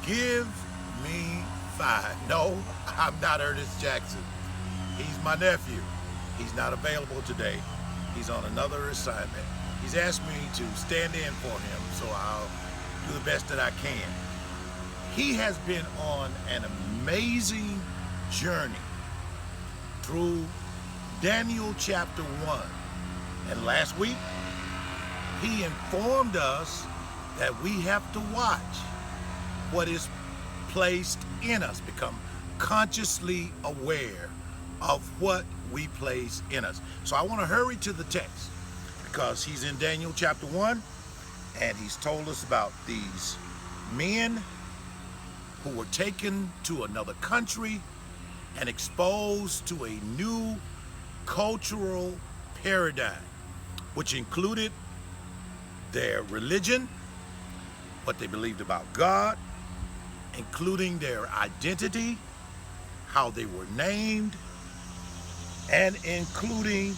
Give me five. No, I'm not Ernest Jackson. He's my nephew. He's not available today. He's on another assignment. He's asked me to stand in for him, so I'll do the best that I can. He has been on an amazing journey through Daniel chapter 1. And last week, he informed us that we have to watch what is placed in us, become consciously aware of what we place in us. So I want to hurry to the text because he's in Daniel chapter 1 and he's told us about these men who were taken to another country and exposed to a new cultural paradigm, which included their religion, what they believed about God, including their identity, how they were named, and including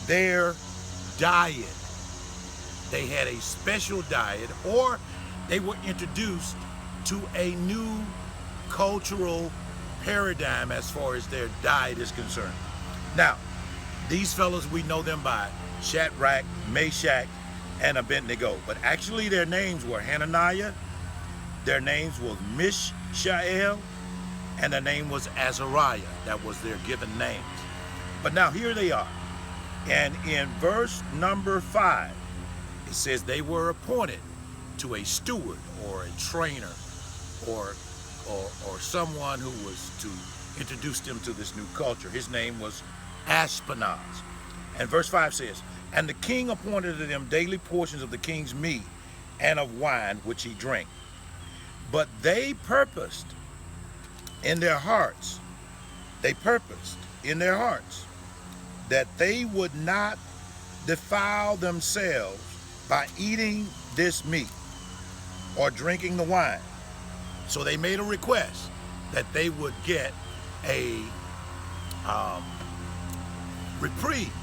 their diet. They had a special diet, or they were introduced to a new cultural paradigm as far as their diet is concerned. Now, these fellows, we know them by Shadrach, Meshach, and Abednego, but actually their names were Hananiah, their names was Mishael, and their name was Azariah. That was their given names. But now here they are. And in verse number 5, it says they were appointed to a steward or a trainer or someone who was to introduce them to this new culture. His name was Ashpenaz. And verse 5 says, and the king appointed to them daily portions of the king's meat and of wine which he drank. But they purposed in their hearts, that they would not defile themselves by eating this meat or drinking the wine. So they made a request that they would get a reprieve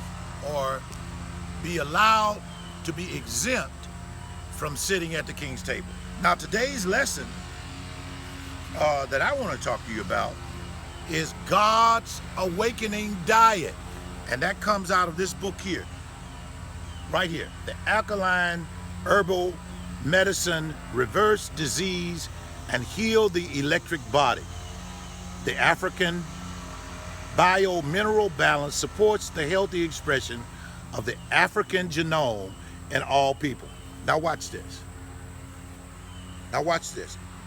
or be allowed to be exempt from sitting at the king's table. Now today's lesson that I want to talk to you about is God's awakening diet. And that comes out of this book here, right here, The Alkaline Herbal Medicine, Reverse Disease and Heal the Electric Body. The African Biomineral Balance supports the healthy expression of the African genome in all people. Now watch this.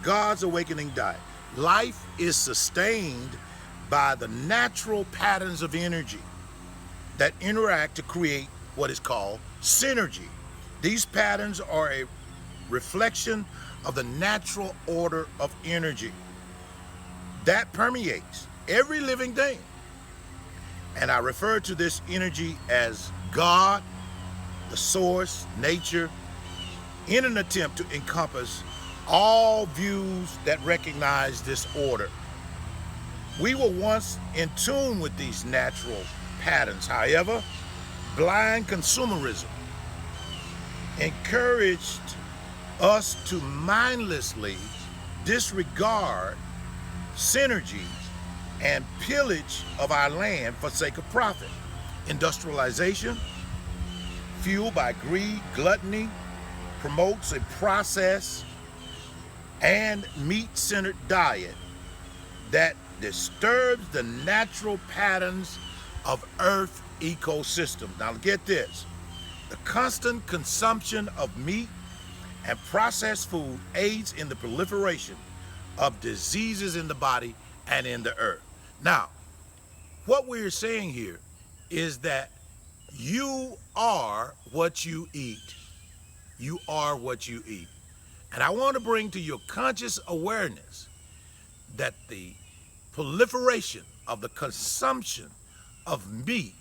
God's awakening diet. Life is sustained by the natural patterns of energy that interact to create what is called synergy. These patterns are a reflection of the natural order of energy that permeates every living thing. And I refer to this energy as God, the source, nature, in an attempt to encompass all views that recognize this order. We were once in tune with these natural patterns. However, blind consumerism encouraged us to mindlessly disregard synergies and pillage of our land for sake of profit. Industrialization, fueled by greed, gluttony, promotes a process and meat-centered diet that disturbs the natural patterns of Earth ecosystem. Now get this. The constant consumption of meat and processed food aids in the proliferation of diseases in the body and in the earth. Now, what we're saying here is that you are what you eat. You are what you eat. And I want to bring to your conscious awareness that the proliferation of the consumption of meat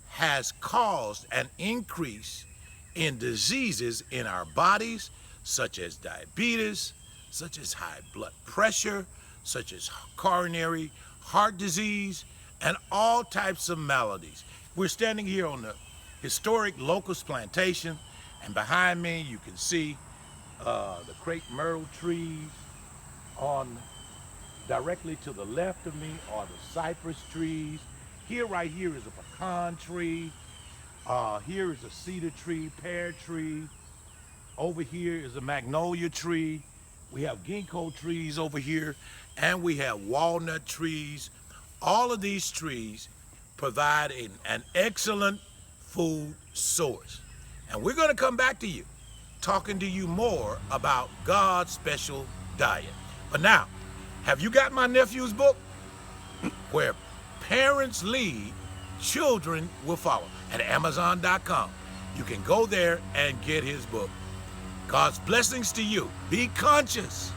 has caused an increase in diseases in our bodies, such as diabetes, such as high blood pressure, such as coronary heart disease, and all types of maladies. We're standing here on the historic locust plantation, and behind me you can see the crepe myrtle trees, On directly to the left of me are the cypress trees. Here, right here is a pecan tree. Here is a cedar tree, pear tree. Over here is a magnolia tree. We have ginkgo trees over here, and we have walnut trees. All of these trees provide an excellent food source. And we're going to come back to you, talking to you more about God's special diet. But now, have you got my nephew's book? Where Parents Lead, Children Will Follow, at Amazon.com. You can go there and get his book. God's blessings to you. Be conscious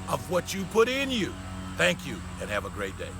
of what you put in you. Thank you, and have a great day.